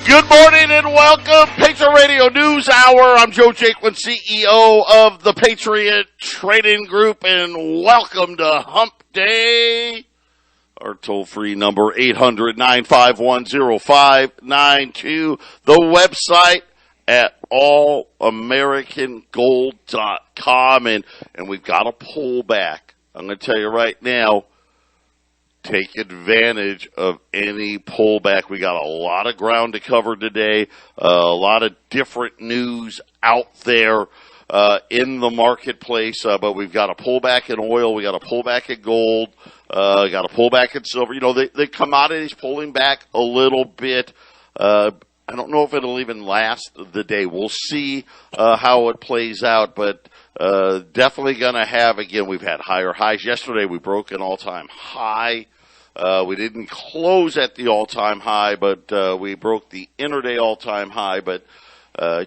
Good morning and welcome, Patriot Radio News Hour. I'm Joe Jaquint, CEO of the Patriot Trading Group, and welcome to Hump Day. Our toll-free number, 800-951-0592. The website at allamericangold.com, and we've got a pullback. I'm going to tell you right now, take advantage of any pullback. We got a lot of ground to cover today, a lot of different news out there in the marketplace, but we've got a pullback in oil, we got a pullback in gold, got a pullback in silver. You know, the commodities pulling back a little bit. I don't know if it'll even last the day. We'll see how it plays out, but definitely going to have, again, we've had higher highs. Yesterday we broke an all-time high. We didn't close at the all-time high, but we broke the intraday all-time high. But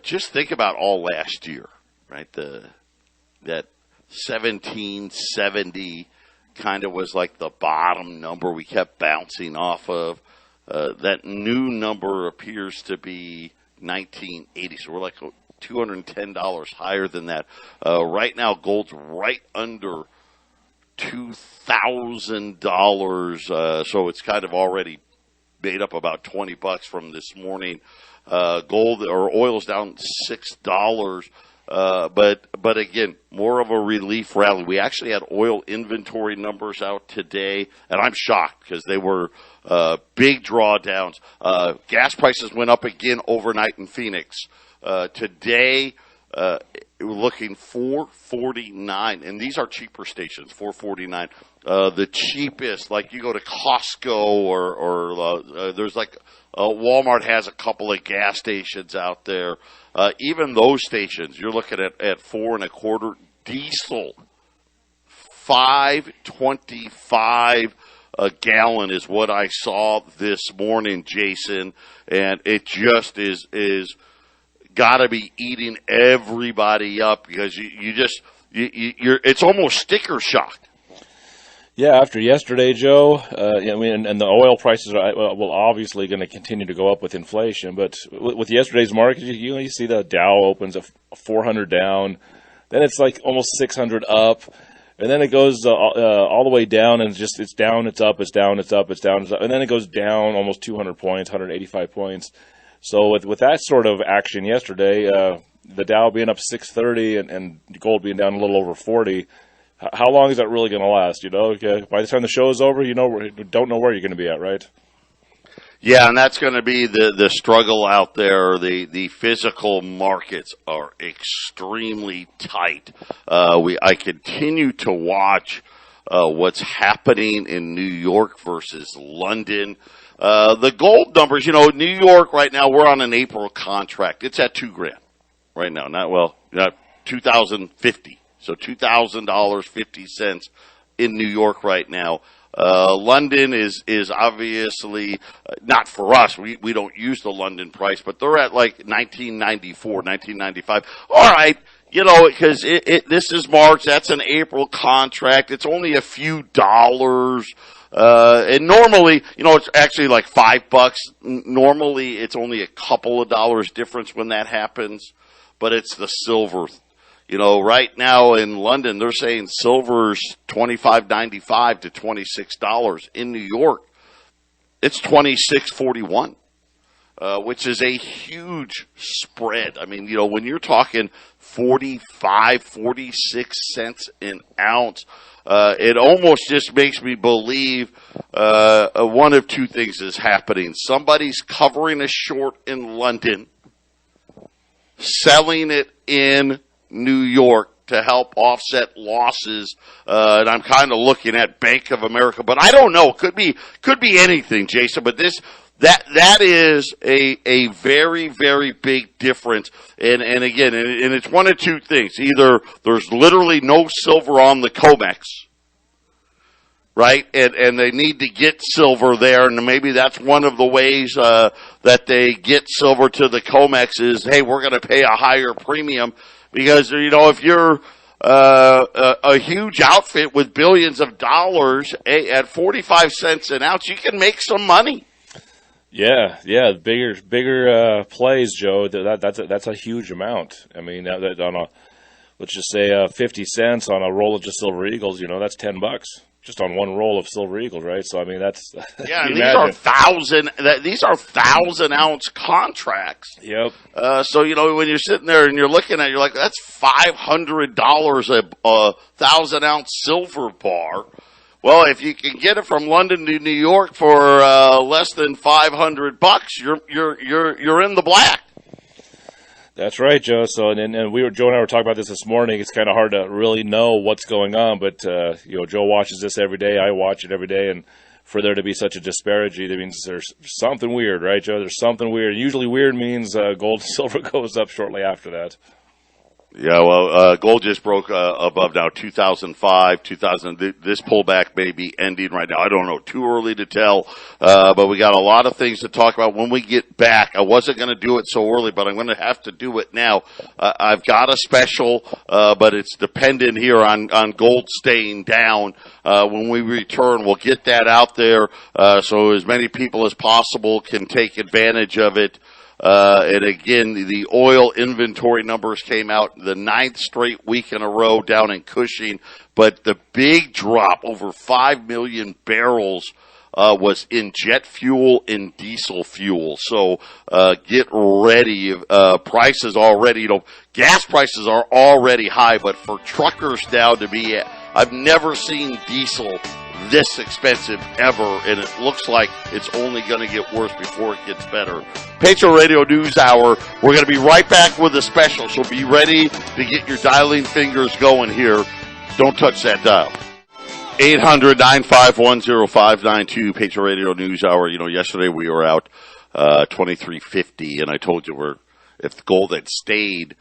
just think about all last year, right? That 1770 kind of was like the bottom number we kept bouncing off of. That new number appears to be 1980, so we're like $210 higher than that. Right now, gold's right under $2,000, so it's kind of already made up about $20 from this morning. Gold or oil's down $6, but again, more of a relief rally. We actually had oil inventory numbers out today, and I'm shocked because they were big drawdowns. Gas prices went up again overnight in Phoenix. Today, we're looking $4.49, and these are cheaper stations, $4.49. The cheapest, like you go to Costco or there's like Walmart has a couple of gas stations out there. Even those stations, you're looking at $4.25. Diesel, $5.25 a gallon is what I saw this morning, Jason, and it just is got to be eating everybody up because you're it's almost sticker shock. Yeah, after yesterday, Joe, and the oil prices are obviously going to continue to go up with inflation. But with yesterday's market, you see the Dow opens at 400 down, then it's like almost 600 up, and then it goes all the way down, and it's down, it's up, it's down, it's up, it's down, it's up, and then it goes down almost 200 points, 185 points. So with that sort of action yesterday, the Dow being up 630 and gold being down a little over 40, how long is that really going to last? You know, by the time the show is over, don't know where you're going to be at, right? Yeah, and that's going to be the struggle out there. The physical markets are extremely tight. I continue to watch what's happening in New York versus London. The gold numbers, New York right now, we're on an April contract. It's at $2,000 right now. Not $2,050. So $2,000.50 in New York right now. London is obviously not for us. We don't use the London price, but they're at like $19.94, $19.95. All right. Because this is March. That's an April contract. It's only a few dollars. And normally, it's actually like $5. Normally, it's only a couple of dollars difference when that happens, but it's the silver. Right now in London, they're saying silver's $25.95 to $26. In New York, it's $26.41, which is a huge spread. I mean, when you're talking 45, 46 cents an ounce, it almost just makes me believe one of two things is happening. Somebody's covering a short in London, selling it in New York to help offset losses, and I'm kind of looking at Bank of America, but I don't know. Could be anything, Jason. But that is a very, very big difference. And again, and it's one of two things: either there's literally no silver on the COMEX, right? And they need to get silver there, and maybe that's one of the ways that they get silver to the COMEX is, hey, we're going to pay a higher premium. Because, if you're a huge outfit with billions of dollars at 45 cents an ounce, you can make some money. Yeah, bigger plays, Joe. That's a huge amount. I mean, that on a, let's just say 50 cents on a roll of just Silver Eagles, that's $10 just on one roll of Silver Eagles, right? So I mean, that's yeah. And these are 1,000-ounce contracts. Yep. So when you're sitting there and you're looking at it, you're like, that's $500 a 1,000-ounce silver bar. Well, if you can get it from London to New York for less than $500, you're in the black. That's right, Joe. So, and Joe and I were talking about this morning. It's kind of hard to really know what's going on, but Joe watches this every day. I watch it every day, and for there to be such a disparity, that means there's something weird, right, Joe? There's something weird. Usually, weird means gold and silver goes up shortly after that. Yeah, well, gold just broke above now 2005, 2000. This pullback may be ending right now. I don't know. Too early to tell. But we got a lot of things to talk about when we get back. I wasn't going to do it so early, but I'm going to have to do it now. I've got a special, but it's dependent here on gold staying down. When we return, we'll get that out there, so as many people as possible can take advantage of it. And again, the oil inventory numbers came out the 9th straight week in a row down in Cushing, but the big drop, over 5 million barrels, was in jet fuel and diesel fuel. So, get ready. Prices already, gas prices are already high, but for truckers now to be I've never seen diesel this expensive ever, and it looks like it's only going to get worse before it gets better. Patriot Radio News Hour. We're going to be right back with a special, so be ready to get your dialing fingers going here. Don't touch that dial. 800-951-0592, Patriot Radio News Hour. Yesterday we were out 23.50, and I told you if the gold had stayed,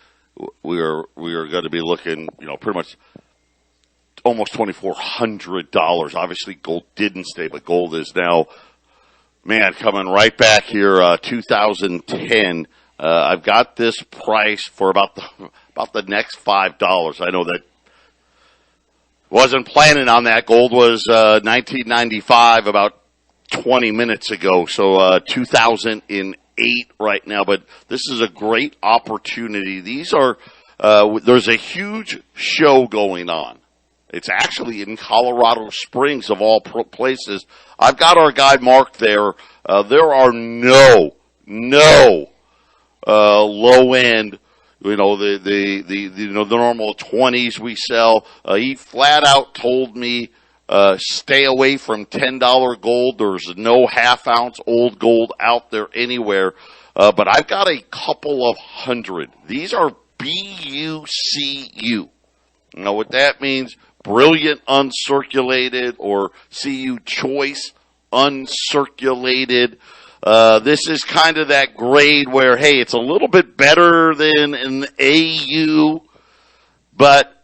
we were going to be looking, pretty much almost $2,400. Obviously, gold didn't stay, but gold is now, coming right back here. 2010. I've got this price for about the next $5. I know that wasn't planning on that. Gold was 1995 about 20 minutes ago, so 2008 right now. But this is a great opportunity. These are there's a huge show going on. It's actually in Colorado Springs, of all places. I've got our guy Mark there. There are no low end, the normal 20s we sell. He flat out told me, stay away from $10 gold. There's no half ounce old gold out there anywhere. But I've got a couple of hundred. These are BUCU. You know what that means? Brilliant uncirculated, or CU choice uncirculated. This is kind of that grade where, hey, it's a little bit better than an AU, but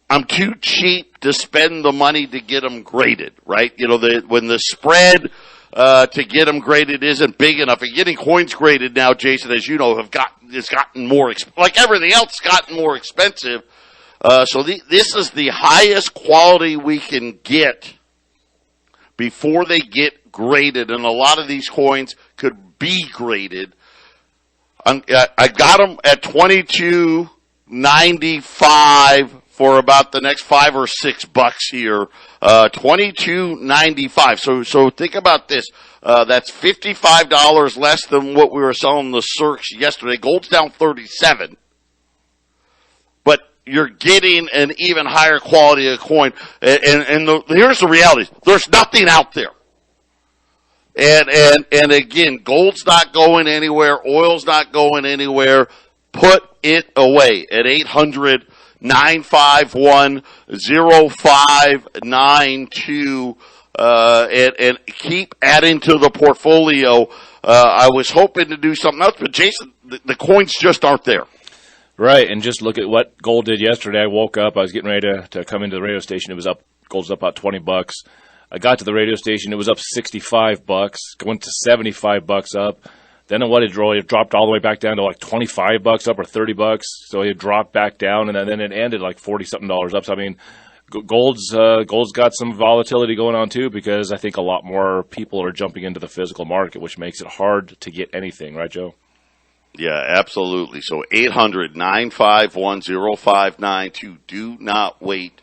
I'm too cheap to spend the money to get them graded, right? When the spread to get them graded isn't big enough. And getting coins graded now, Jason, as you know, has gotten more, like everything else, gotten more expensive. So this is the highest quality we can get before they get graded, and a lot of these coins could be graded. I got them at $22.95 for about the next $5 or $6 here. $22.95. So think about this. That's $55 less than what we were selling the Cirques yesterday. Gold's down 37. You're getting an even higher quality of coin. Here's the reality. There's nothing out there. And again, gold's not going anywhere. Oil's not going anywhere. Put it away at 800-951-0592, and keep adding to the portfolio. I was hoping to do something else, but Jason, the coins just aren't there. Right, and just look at what gold did yesterday. I woke up, I was getting ready to come into the radio station. It was up, gold's up about $20. I got to the radio station, it was up $65, went to $75 up. Then it dropped all the way back down to like $25 up or $30. So it dropped back down, and then it ended like $40-something up. So I mean, gold's got some volatility going on too, because I think a lot more people are jumping into the physical market, which makes it hard to get anything, right, Joe? Yeah, absolutely. So 800-951-0592. Do not wait,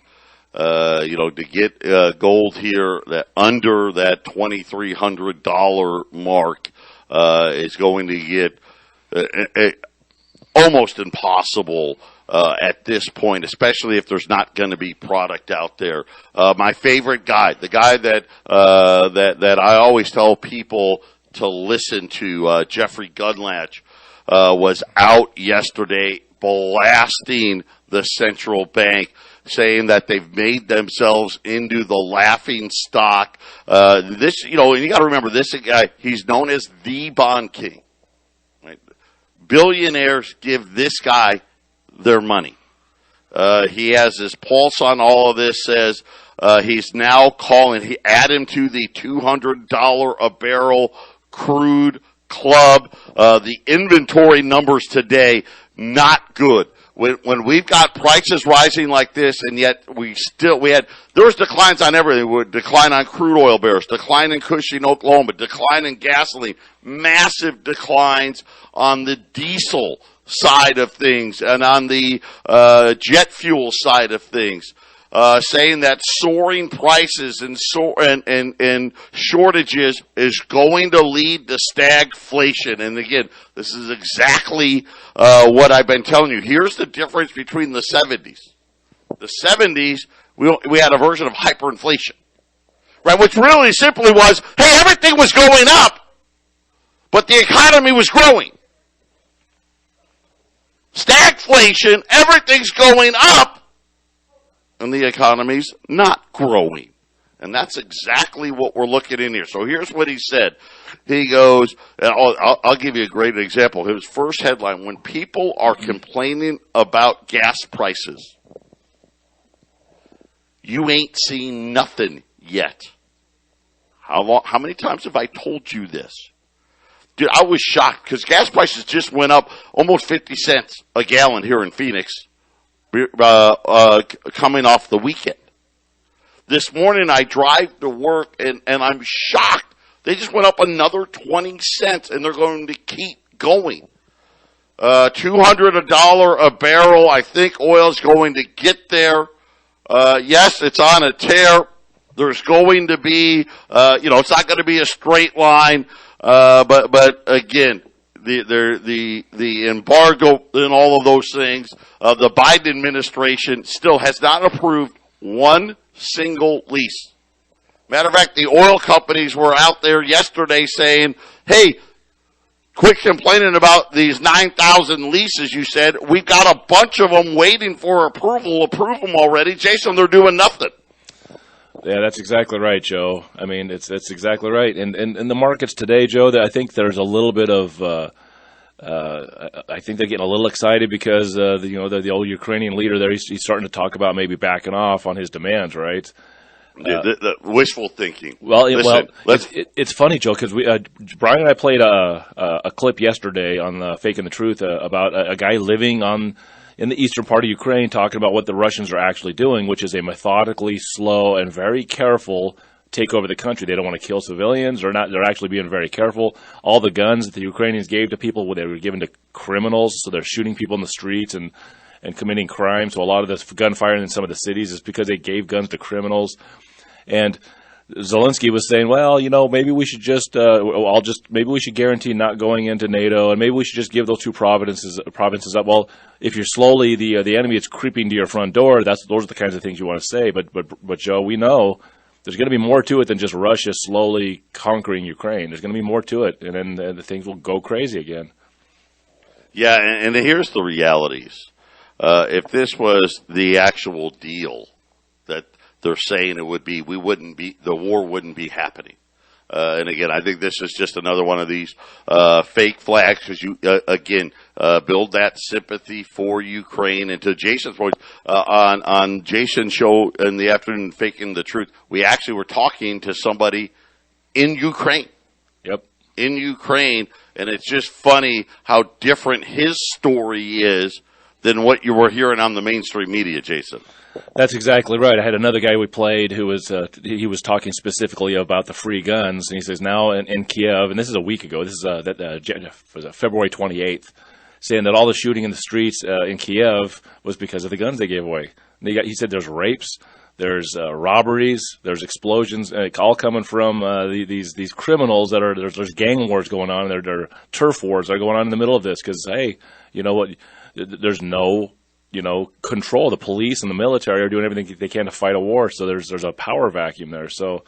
to get gold here that under that $2,300 mark is going to get almost impossible at this point, especially if there's not going to be product out there. My favorite guy, the guy that I always tell people to listen to, Jeffrey Gundlach, was out yesterday blasting the central bank, saying that they've made themselves into the laughing stock. And you got to remember, this guy, he's known as the bond king. Right? Billionaires give this guy their money. He has his pulse on all of this, says he's now calling, add him to the $200 a barrel crude club. The inventory numbers today, not good. When we've got prices rising like this, and yet there was declines on everything. Decline on crude oil barrels, decline in Cushing, Oklahoma, decline in gasoline, massive declines on the diesel side of things and on the jet fuel side of things. Saying that soaring prices and shortages is going to lead to stagflation. And again, this is exactly what I've been telling you. Here's the difference between the 70s. The 70s, we had a version of hyperinflation, right? Which really simply was, hey, everything was going up, but the economy was growing. Stagflation, everything's going up, and the economy's not growing. And that's exactly what we're looking in here. So here's what he said. He goes, and I'll give you a great example. His first headline, when people are complaining about gas prices, you ain't seen nothing yet. How many times have I told you this? Dude, I was shocked because gas prices just went up almost 50 cents a gallon here in Phoenix. Coming off the weekend. This morning I drive to work and I'm shocked. They just went up another 20 cents and they're going to keep going. $200 a barrel. I think oil's going to get there. Yes, it's on a tear. There's going to be, it's not going to be a straight line. But again, the embargo and all of those things, the Biden administration still has not approved one single lease. Matter of fact, the oil companies were out there yesterday saying, hey, quit complaining about these 9,000 leases you said. We've got a bunch of them waiting for approval. Approve them already. Jason, they're doing nothing. Yeah, that's exactly right, Joe. I mean, that's exactly right. And the markets today, Joe, I think there's a little bit of I think they're getting a little excited because the old Ukrainian leader there, he's starting to talk about maybe backing off on his demands, right? The wishful thinking. Well, it's funny, Joe, because Brian and I played a clip yesterday on Faking the Truth about a guy living in the eastern part of Ukraine talking about what the Russians are actually doing, which is a methodically slow and very careful take over the country. They don't want to kill civilians. They're actually being very careful. All the guns that the Ukrainians gave to people, they were given to criminals, so they're shooting people in the streets and committing crime. So a lot of this gunfire in some of the cities is because they gave guns to criminals. And Zelensky was saying, well, maybe we should maybe we should guarantee not going into NATO, and maybe we should just give those two provinces up. Well, if you're slowly the enemy is creeping to your front door, those are the kinds of things you want to say. But Joe, we know there's going to be more to it than just Russia slowly conquering Ukraine. There's going to be more to it, and then the things will go crazy again. Yeah, and here's the realities. If this was the actual deal that they're saying it would be, the war wouldn't be happening. And again, I think this is just another one of these fake flags because you build that sympathy for Ukraine. And to Jason's point, on Jason's show in the afternoon, Faking the Truth, we actually were talking to somebody in Ukraine. Yep. In Ukraine, and it's just funny how different his story is than what you were hearing on the mainstream media, Jason. That's exactly right. I had another guy we played who was he was talking specifically about the free guns, and he says now in Kiev, and this is a week ago. This is was February 28th, saying that all the shooting in the streets in Kiev was because of the guns they gave away. He said there's rapes, there's robberies, there's explosions, all coming from these criminals that are there's gang wars going on. There are turf wars that are going on in the middle of this because hey, you know what? There's no control. The police and the military are doing everything they can to fight a war. So there's a power vacuum there. So,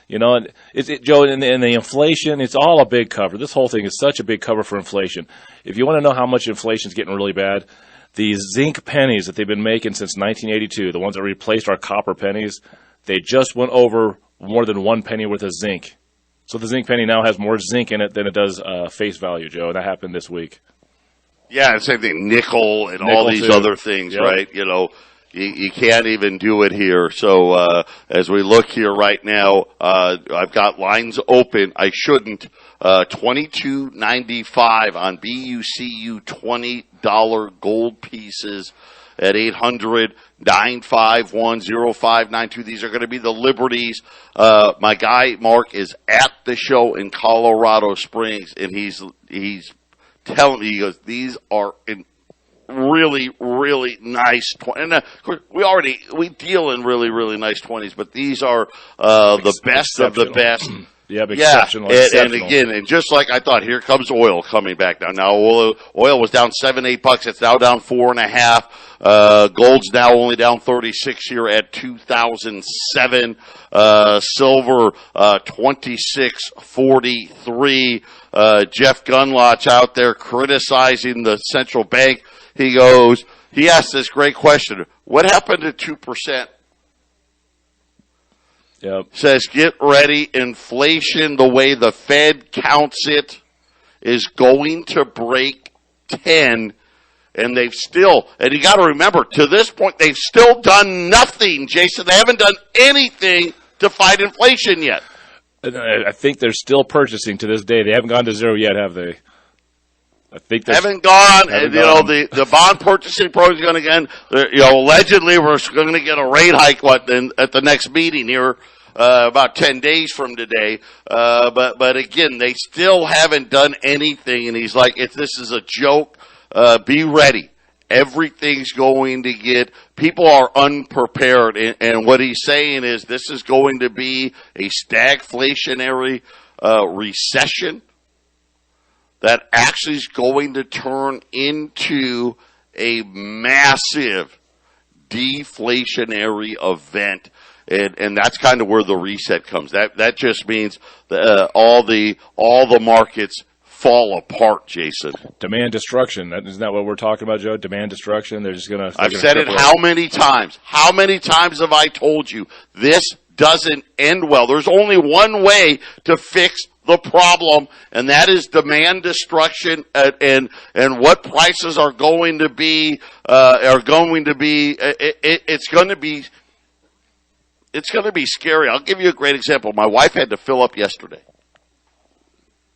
Joe, and the inflation, it's all a big cover. This whole thing is such a big cover for inflation. If you want to know how much inflation's getting really bad, the zinc pennies that they've been making since 1982, the ones that replaced our copper pennies, they just went over more than 1 penny worth of zinc. So the zinc penny now has more zinc in it than it does face value, Joe. And that happened this week. Yeah, same thing, nickel and all these other things, yep. Right? You can't even do it here. So as we look here right now, I've got lines open. I shouldn't. $22.95 on BUCU $20 gold pieces at 800-951-0592. These are going to be the Liberties. My guy Mark is at the show in Colorado Springs, and he's telling me, he goes, these are in really, really nice 20s. And of course, we deal in really, really nice 20s, but these are the best of the best. Yeah, exceptional. And again, and just like I thought, here comes oil coming back down. Now, oil was down $7-8. It's now down $4.50. Gold's now only down 36 here at 2007. Silver, 26.43. Jeff Gunloch out there criticizing the central bank. He asked this great question. What happened to 2%? Yep. Says, get ready. Inflation, the way the Fed counts it, is going to break 10. And and you got to remember, to this point, they've still done nothing, Jason. They haven't done anything to fight inflation yet. I think they're still purchasing to this day. They haven't gone to zero yet, have they? I think they haven't gone. The bond purchasing program is going to end. Allegedly, we're going to get a rate hike at the next meeting here about 10 days from today. But again, they still haven't done anything. And he's like, if this is a joke, be ready. Everything's going to people are unprepared. And what he's saying is this is going to be a stagflationary recession that actually is going to turn into a massive deflationary event. And that's kind of where the reset comes. That just means all the markets fall apart, Jason. Demand destruction. Isn't that what we're talking about, Joe? Demand destruction. They're just going to. I've said it how many times? How many times have I told you this doesn't end well? There's only one way to fix the problem, and that is demand destruction, and what prices are going to be. It's going to be scary. I'll give you a great example. My wife had to fill up yesterday,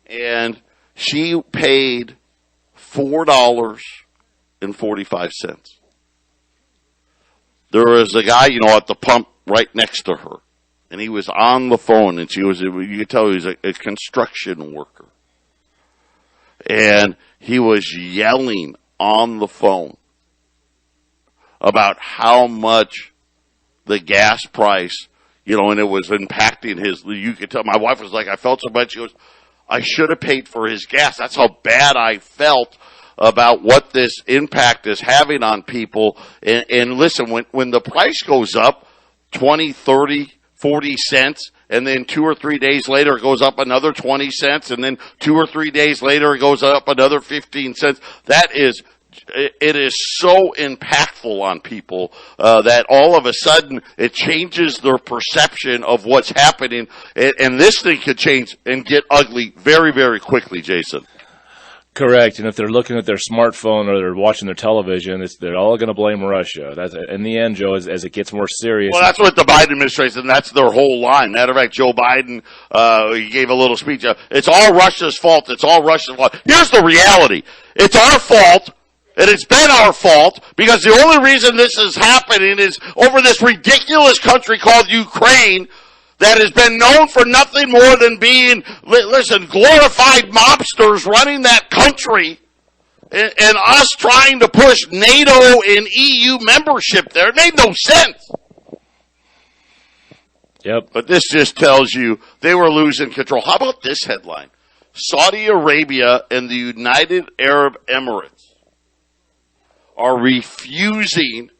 and she paid $4.45. There was a guy, at the pump right next to her, and he was on the phone, and you could tell he was a construction worker. And he was yelling on the phone about how much the gas price, and it was impacting you could tell. My wife was like, I felt so bad. She goes, I should have paid for his gas. That's how bad I felt about what this impact is having on people. And listen, when the price goes up 20, 30, 40 cents, and then 2 or 3 days later it goes up another 20 cents, and then 2 or 3 days later it goes up another 15 cents, it is so impactful on people that all of a sudden it changes their perception of what's happening, and this thing could change and get ugly very, very quickly, Jason. Correct, and if they're looking at their smartphone or they're watching their television, they're all going to blame Russia. That's in the end, Joe, as it gets more serious. Well, that's what the Biden administration, that's their whole line. Matter of fact, Joe Biden, he gave a little speech. It's all Russia's fault. It's all Russia's fault. Here's the reality. It's our fault. And it's been our fault because the only reason this is happening is over this ridiculous country called Ukraine that has been known for nothing more than being, listen, glorified mobsters running that country, and us trying to push NATO and EU membership there. It made no sense. Yep. But this just tells you they were losing control. How about this headline? Saudi Arabia and the United Arab Emirates are refusing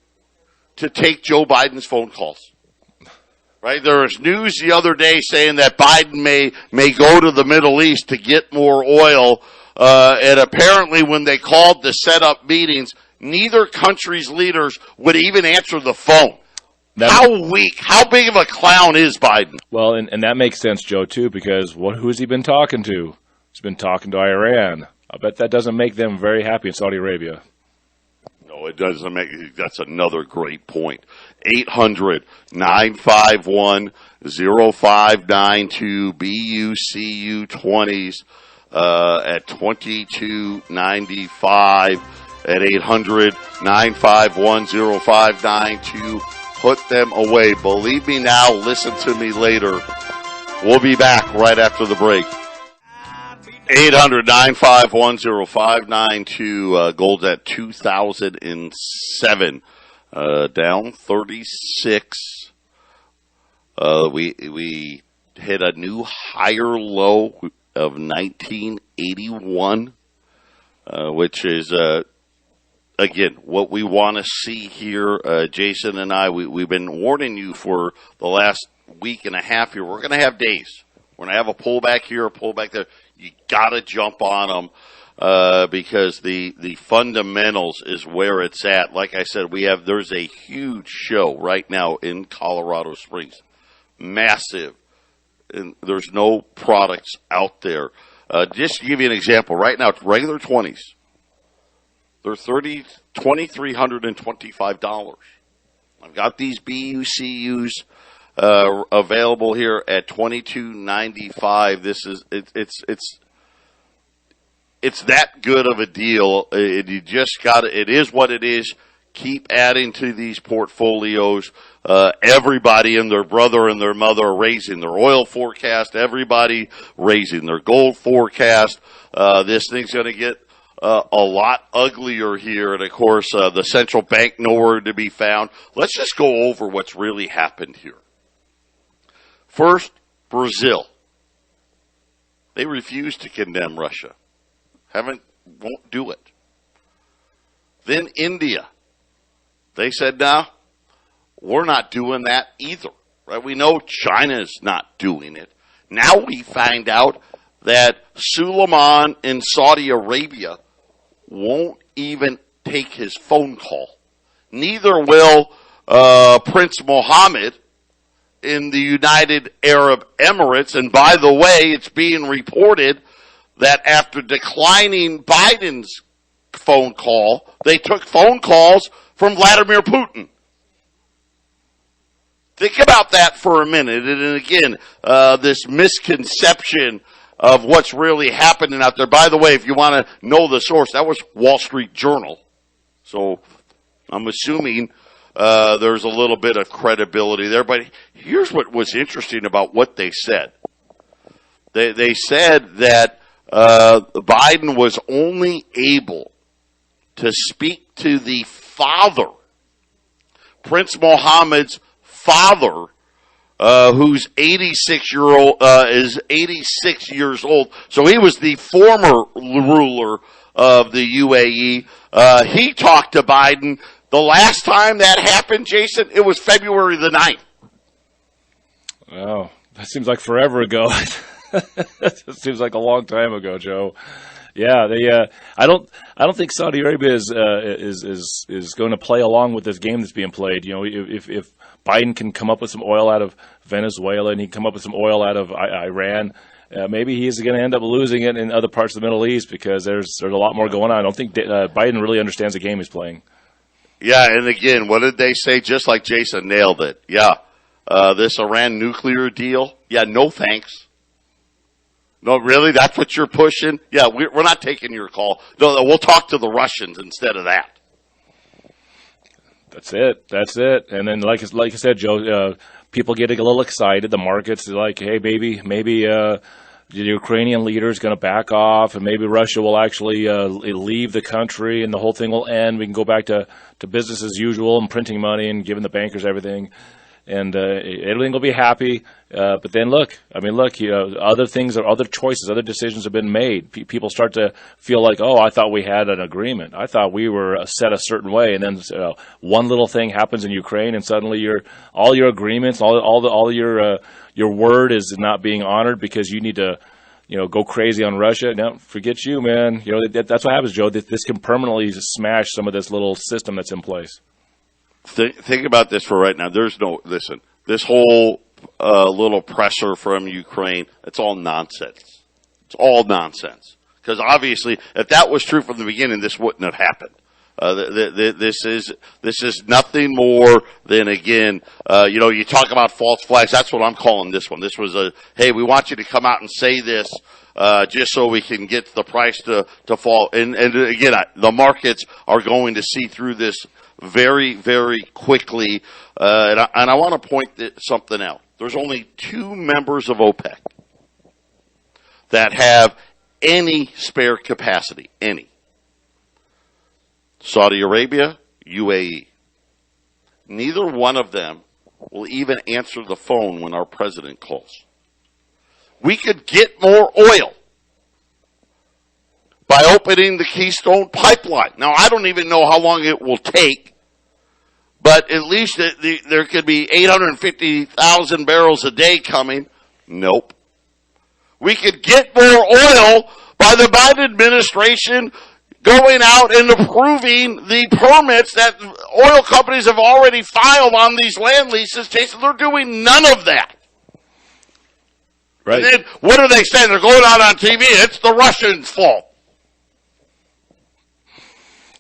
to take Joe Biden's phone calls. Right? There was news the other day saying that Biden may go to the Middle East to get more oil. And apparently when they called to set up meetings, neither country's leaders would even answer the phone. How weak, how big of a clown is Biden? Well, and that makes sense, Joe, too, because who's he been talking to? He's been talking to Iran. I bet that doesn't make them very happy in Saudi Arabia. No, it doesn't make. That's another great point. 800-951-0592 BUCU 20s at 2295 at 800-951-0592. Put them away. Believe me now, listen to me later. We'll be back right after the break. 800-951-0592. Gold's at 2007. Down 36. We hit a new higher low of 1981, which is, again, what we want to see here. Jason and I, we've been warning you for the last week and a half here. We're going to have days. We're going to have a pullback here, a pullback there. You got to jump on them because the fundamentals is where it's at. Like I said, there's a huge show right now in Colorado Springs. Massive. And there's no products out there. Just to give you an example, right now, regular 20s. They're $2,325. I've got these BUCUs available here at $22.95. This is it's that good of a deal. You just got it is what it is. Keep adding to these portfolios. Everybody and their brother and their mother are raising their oil forecast. Everybody raising their gold forecast. This thing's going to get a lot uglier here. And, of course, the central bank nowhere to be found. Let's just go over what's really happened here. First, Brazil. They refuse to condemn Russia. Won't do it. Then India. They said, no, we're not doing that either. Right? We know China's not doing it. Now we find out that Suleiman in Saudi Arabia won't even take his phone call. Neither will Prince Mohammed in the United Arab Emirates. And by the way, it's being reported that after declining Biden's phone call, they took phone calls from Vladimir Putin. Think about that for a minute. And again, this misconception of what's really happening out there. By the way, if you want to know the source, that was Wall Street Journal. So I'm assuming there's a little bit of credibility there. But here's what was interesting about what they said. They said that Biden was only able to speak to the father, Prince Mohammed's father, who's 86 years old. So he was the former ruler of the UAE. He talked to Biden. The last time that happened, Jason, it was February the 9th. Oh, that seems like forever ago. It seems like a long time ago, Joe. Yeah, I don't think Saudi Arabia is going to play along with this game that's being played. You know, if Biden can come up with some oil out of Venezuela and he can come up with some oil out of Iran, maybe he's going to end up losing it in other parts of the Middle East because there's a lot more going on. I don't think Biden really understands the game he's playing. Yeah, and again, what did they say? Just like Jason nailed it. Yeah, this Iran nuclear deal. Yeah, no thanks. No, really? That's what you're pushing? Yeah, we're not taking your call. No, we'll talk to the Russians instead of that. That's it. And then, like I said, Joe, people getting a little excited. The markets are like, hey, maybe the Ukrainian leader is going to back off, and maybe Russia will actually leave the country, and the whole thing will end. We can go back to business as usual and printing money and giving the bankers everything. And everything will be happy, but then look, other things, other choices, other decisions have been made. People start to feel like, oh, I thought we had an agreement. I thought we were set a certain way, and then one little thing happens in Ukraine, and suddenly all your agreements, all your word is not being honored because you need to, go crazy on Russia. No, forget you, man. That's what happens, Joe. This can permanently smash some of this little system that's in place. Think about this for right now. Listen, this whole little pressure from Ukraine, it's all nonsense. It's all nonsense. Because obviously, if that was true from the beginning, this wouldn't have happened. This is nothing more than, again, you talk about false flags. That's what I'm calling this one. This was hey, we want you to come out and say this, just so we can get the price to fall. And again, the markets are going to see through this very, very quickly. And I want to point something out. There's only 2 members of OPEC that have any spare capacity, any. Saudi Arabia, UAE. Neither one of them will even answer the phone when our president calls. We could get more oil by opening the Keystone Pipeline. Now, I don't even know how long it will take, but at least there could be 850,000 barrels a day coming. Nope. We could get more oil by the Biden administration going out and approving the permits that oil companies have already filed on these land leases. Jason, they're doing none of that. Right. And then what are they saying? They're going out on TV. It's the Russians' fault.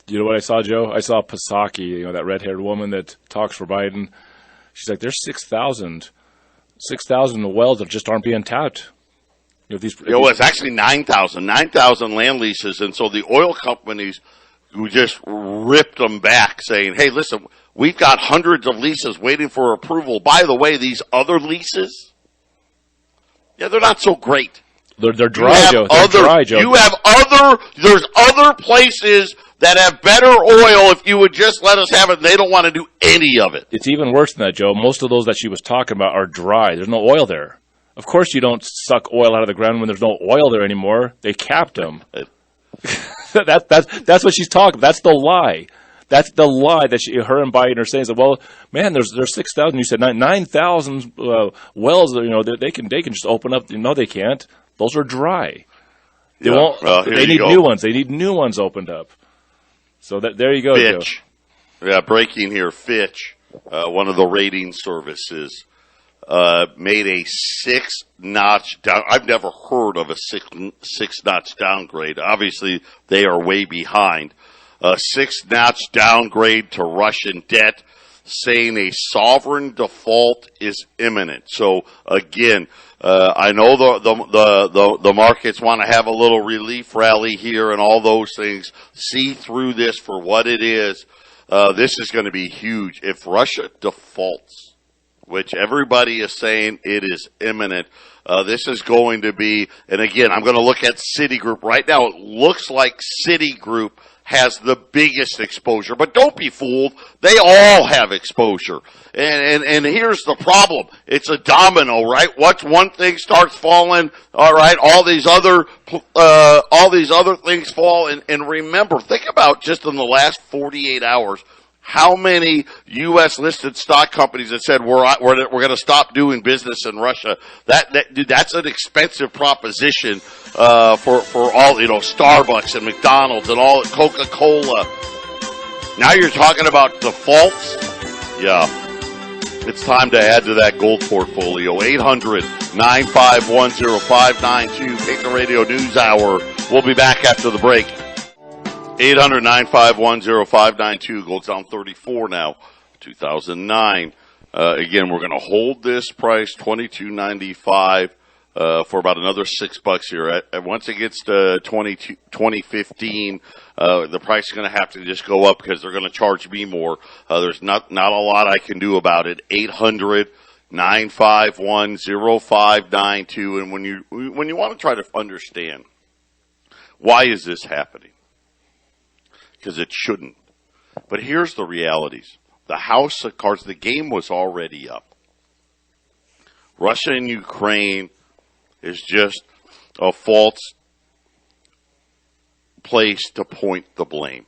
You know what I saw, Joe? I saw Psaki, that red-haired woman that talks for Biden. She's like, there's 6,000 wells that just aren't being tapped. It's actually 9,000 land leases, and so the oil companies who just ripped them back, saying, "Hey, listen, we've got hundreds of leases waiting for approval. By the way, these other leases, they're not so great. They're dry, Joe. They're dry, Joe. There's other places that have better oil if you would just let us have it. They don't want to do any of it. It's even worse than that, Joe. Most of those that she was talking about are dry. There's no oil there. Of course you don't suck oil out of the ground when there's no oil there anymore. They capped them. That's what she's talking. That's the lie. That's the lie that her and Biden are saying. So, well, man, there's 6,000. You said 9,000 wells. They can just open up. No, they can't. Those are dry. They won't. They need new ones. They need new ones opened up. So there you go, Fitch. Joe. Yeah, breaking here. Fitch, one of the rating services, made a 6-notch down. I've never heard of a 6-notch downgrade. Obviously, they are way behind. A 6-notch downgrade to Russian debt, saying a sovereign default is imminent. So again, I know the markets want to have a little relief rally here and all those things. See through this for what it is. This is going to be huge. If Russia defaults, which everybody is saying it is imminent, this is going to be, and again, I'm going to look at Citigroup right now. It looks like Citigroup has the biggest exposure, but don't be fooled. They all have exposure. And here's the problem. It's a domino, right? Once one thing starts falling, all right, all these other things fall. And remember, think about just in the last 48 hours, how many U.S. listed stock companies that said we're going to stop doing business in Russia? Dude, that's an expensive proposition for all, Starbucks and McDonald's and all, Coca-Cola. Now you're talking about defaults. Yeah, it's time to add to that gold portfolio. 800-951-0592. Patriot Radio News Hour. We'll be back after the break. 800-951-0592. Gold's down 34 now, 2009. Again, we're going to hold this price, $22.95. for about another $6 here. Once it gets to 2015, the price is going to have to just go up because they're going to charge me more. There's not a lot I can do about it. 800-951-0592. And when you want to try to understand why is this happening, because it shouldn't. But here's the realities. The house of cards, the game was already up. Russia and Ukraine is just a false place to point the blame.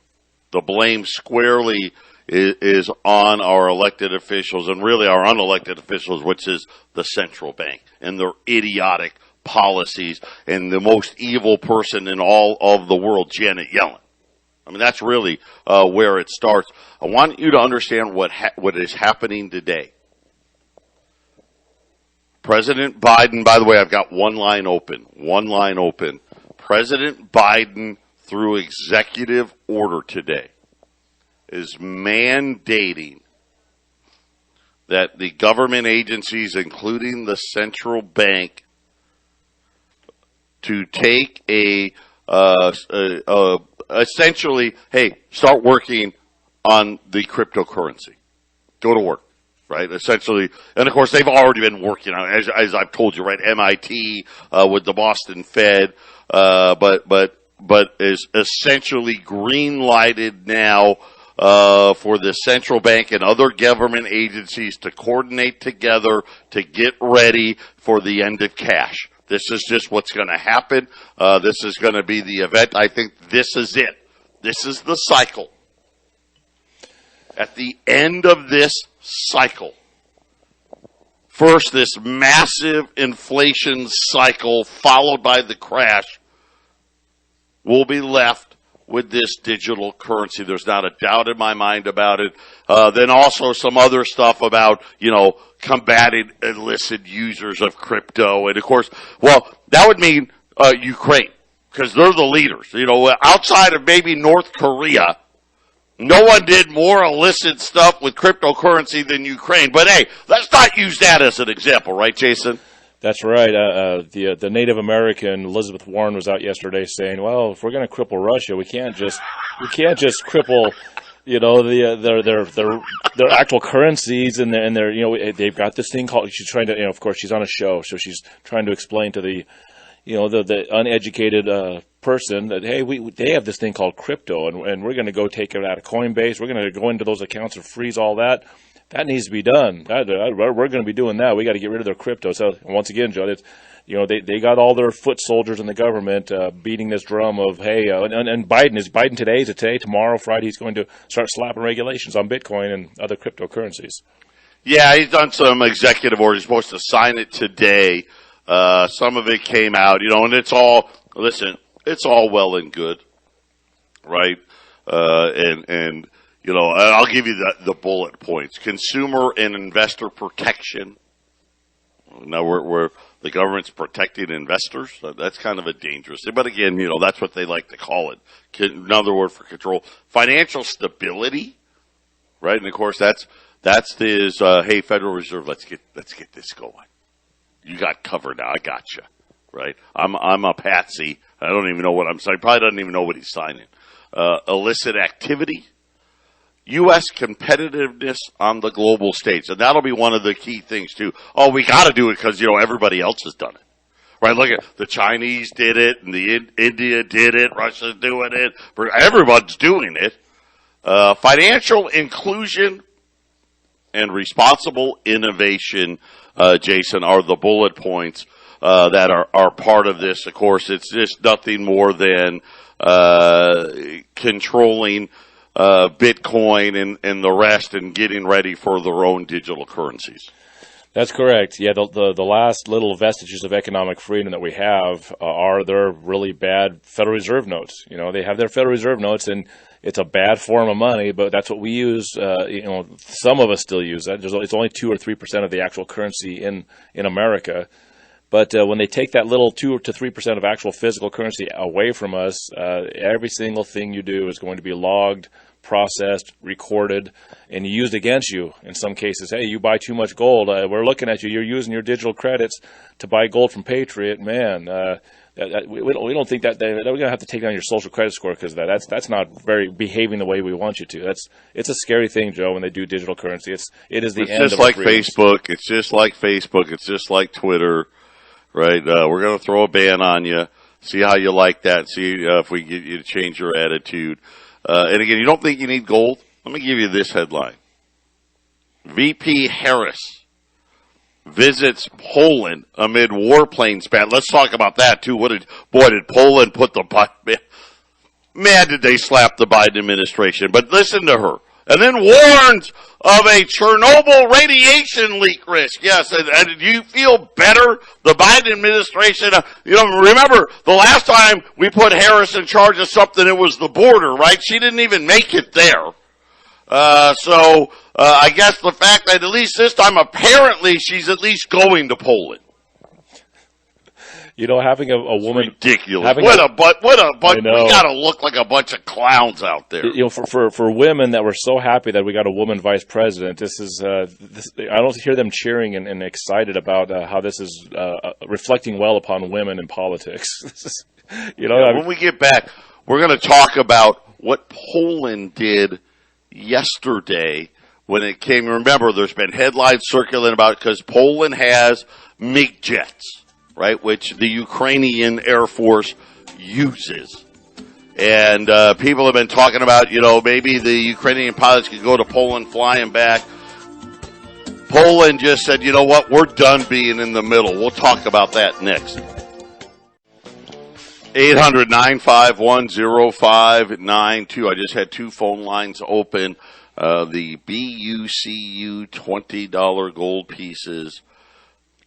The blame squarely is on our elected officials and really our unelected officials, which is the central bank and their idiotic policies and the most evil person in all of the world, Janet Yellen. I mean, that's really where it starts. I want you to understand what is happening today. President Biden, by the way, I've got one line open. President Biden, through executive order today, is mandating that the government agencies, including the central bank, to take essentially, hey, start working on the cryptocurrency. Go to work. Right, essentially, and of course they've already been working on it, as I've told you. Right, MIT with the Boston Fed, but is essentially green lighted now for the central bank and other government agencies to coordinate together to get ready for the end of cash. This is just what's going to happen. This is going to be the event. I think this is it. This is the cycle. At the end of this cycle, first this massive inflation cycle followed by the crash, we'll be left with this digital currency. There's not a doubt in my mind about it. Then also some other stuff about, combating illicit users of crypto. And of course, well, that would mean Ukraine, because they're the leaders. Outside of maybe North Korea, no one did more illicit stuff with cryptocurrency than Ukraine. But hey, let's not use that as an example, right, Jason? That's right. The Native American Elizabeth Warren was out yesterday saying, "Well, if we're going to cripple Russia, we can't just cripple, their actual currencies and their they've got this thing called." She's trying to, of course, she's on a show, so she's trying to explain to the uneducated person that, hey, they have this thing called crypto, and we're going to go take it out of Coinbase. We're going to go into those accounts and freeze all that. That needs to be done. We're going to be doing that. We got to get rid of their crypto. So once again, Joe, they got all their foot soldiers in the government beating this drum of, hey, and Biden today? Is it today? Tomorrow, Friday, he's going to start slapping regulations on Bitcoin and other cryptocurrencies. Yeah, he's done some executive orders. He's supposed to sign it today. Some of it came out, and it's all well and good, right? And I'll give you the bullet points. Consumer and investor protection. Now we're the government's protecting investors. That's kind of a dangerous thing. But again, that's what they like to call it. Another word for control. Financial stability, right? And of course that's this, hey, Federal Reserve, let's get this going. You got covered now. I got you, right? I'm a patsy. I don't even know what I'm signing. Probably doesn't even know what he's signing. Illicit activity, U.S. competitiveness on the global stage, and that'll be one of the key things too. Oh, we got to do it because everybody else has done it, right? Look at the Chinese did it, and India did it, Russia's doing it. Everyone's doing it. Financial inclusion and responsible innovation, Jason, are the bullet points that are part of this. Of course, it's just nothing more than controlling Bitcoin and the rest and getting ready for their own digital currencies. That's correct. Yeah, the last little vestiges of economic freedom that we have are their really bad Federal Reserve notes. They have their Federal Reserve notes, and it's a bad form of money, but that's what we use. Some of us still use that. It's only 2 or 3% of the actual currency in America. But when they take that little 2 to 3% of actual physical currency away from us, every single thing you do is going to be logged processed, recorded, and used against you in some cases. Hey, you buy too much gold. We're looking at you. You're using your digital credits to buy gold from Patriot. Man, we don't think that we're going to have to take down your social credit score because of that. That's not very behaving the way we want you to. It's a scary thing, Joe, when they do digital currency. It is the end of It's just like Facebook. It's just like Facebook. It's just like Twitter, right? We're going to throw a ban on you. See how you like that. See if we get you to change your attitude. And again, you don't think you need gold? Let me give you this headline. VP Harris visits Poland amid warplane span. Let's talk about that, too. Did Poland put man, did they slap the Biden administration. But listen to her. And then warns of a Chernobyl radiation leak risk. Yes, and do you feel better? The Biden administration, remember the last time we put Harris in charge of something, it was the border, right? She didn't even make it there. So I guess the fact that at least this time, apparently, she's at least going to Poland. Having a woman, it's ridiculous. What a bunch! We gotta look like a bunch of clowns out there. For women that were so happy that we got a woman vice president, this is. I don't hear them cheering and excited about how this is reflecting well upon women in politics. When we get back, we're going to talk about what Poland did yesterday when it came. Remember, there's been headlines circulating about it because Poland has MiG jets, right, which the Ukrainian Air Force uses. And people have been talking about, maybe the Ukrainian pilots could go to Poland flying back. Poland just said, you know what, we're done being in the middle. We'll talk about that next. 800-951-0592. I just had two phone lines open. The BUCU $20 gold pieces,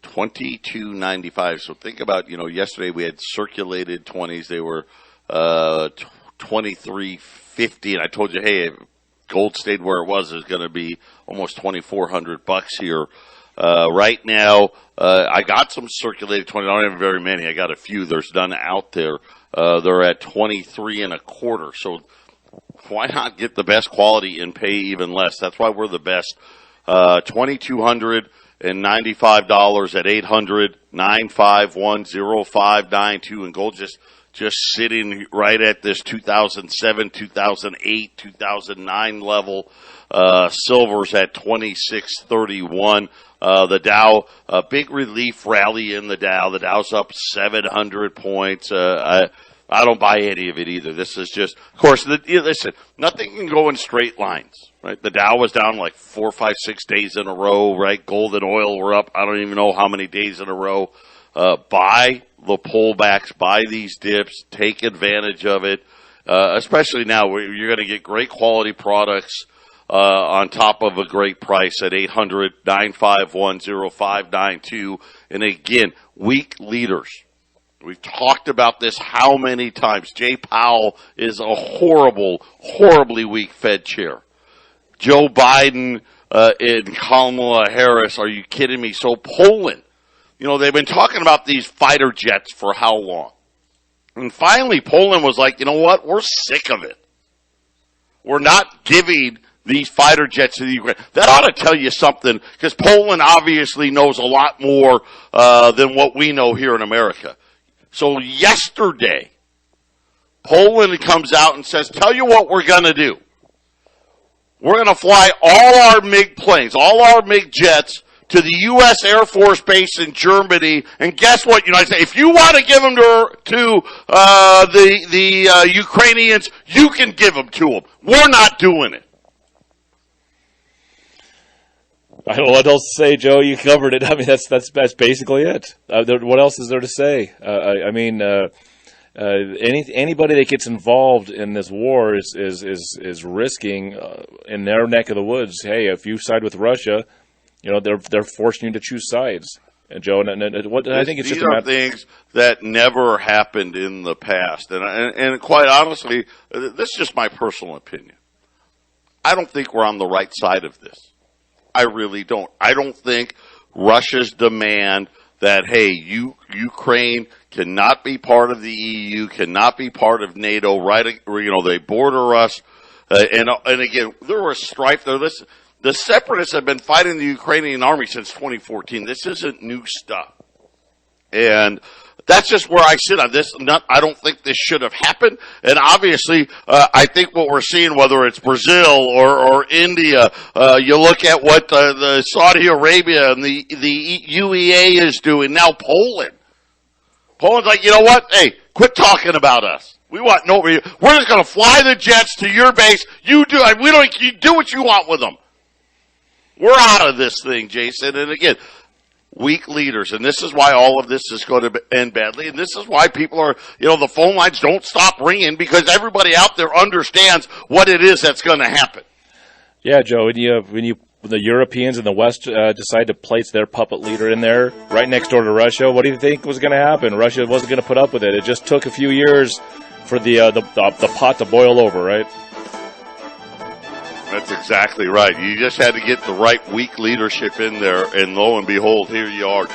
$22.95. So think about, yesterday we had circulated 20s. They were $23.50, and I told you, hey, if gold stayed where it was, it's going to be almost $2,400 here. Right now, I got some circulated 20. I don't have very many. I got a few. There's none out there. They're at 23.25. So why not get the best quality and pay even less? That's why we're the best. $2,295 at 800-951-0592, and gold just sitting right at this 2007, 2008, 2009 level. Silver's at 26.31. The Dow, a big relief rally in the Dow. The Dow's up 700 points. I don't buy any of it either. This is just, of course, listen, nothing can go in straight lines, right? The Dow was down like 4, 5, 6 days in a row, right? Gold and oil were up, I don't even know how many days in a row. Buy the pullbacks, buy these dips, take advantage of it, especially now where you're going to get great quality products on top of a great price at 800-951-0592. And again, weak leaders. We've talked about this how many times. Jay Powell is a horribly weak Fed chair. Joe Biden and Kamala Harris, are you kidding me? So Poland, they've been talking about these fighter jets for how long? And finally Poland was like, you know what? We're sick of it. We're not giving these fighter jets to the Ukraine. That ought to tell you something, because Poland obviously knows a lot more than what we know here in America. So yesterday, Poland comes out and says, tell you what we're going to do. We're going to fly all our MiG planes, all our MiG jets to the U.S. Air Force Base in Germany. And guess what, United States? If you want to give them to the Ukrainians, you can give them to them. We're not doing it. I don't know what else to say, Joe. You covered it. I mean, that's basically it. What else is there to say? Anybody that gets involved in this war is risking in their neck of the woods. Hey, if you side with Russia, they're forcing you to choose sides. And Joe, I think it's these are things that never happened in the past, and quite honestly, this is just my personal opinion. I don't think we're on the right side of this. I really don't. I don't think Russia's demand that, hey, Ukraine cannot be part of the EU, cannot be part of NATO, right? They border us. And again, there was strife there. The separatists have been fighting the Ukrainian army since 2014. This isn't new stuff. And that's just where I sit on this. I don't think this should have happened. And obviously, I think what we're seeing, whether it's Brazil or India, you look at what the Saudi Arabia and the UEA is doing. Now Poland. Poland's like, you know what? Hey, quit talking about us. We want no. We're just going to fly the jets to your base. You do. We don't. You do what you want with them. We're out of this thing, Jason. And again, weak leaders. And this is why all of this is going to end badly. And this is why people are, the phone lines don't stop ringing, because everybody out there understands what it is that's going to happen. Yeah, Joe, when the Europeans in the West decide to place their puppet leader in there right next door to Russia, what do you think was going to happen? Russia wasn't going to put up with it. It just took a few years for the pot to boil over, right? That's exactly right. You just had to get the right weak leadership in there, and lo and behold, here you are.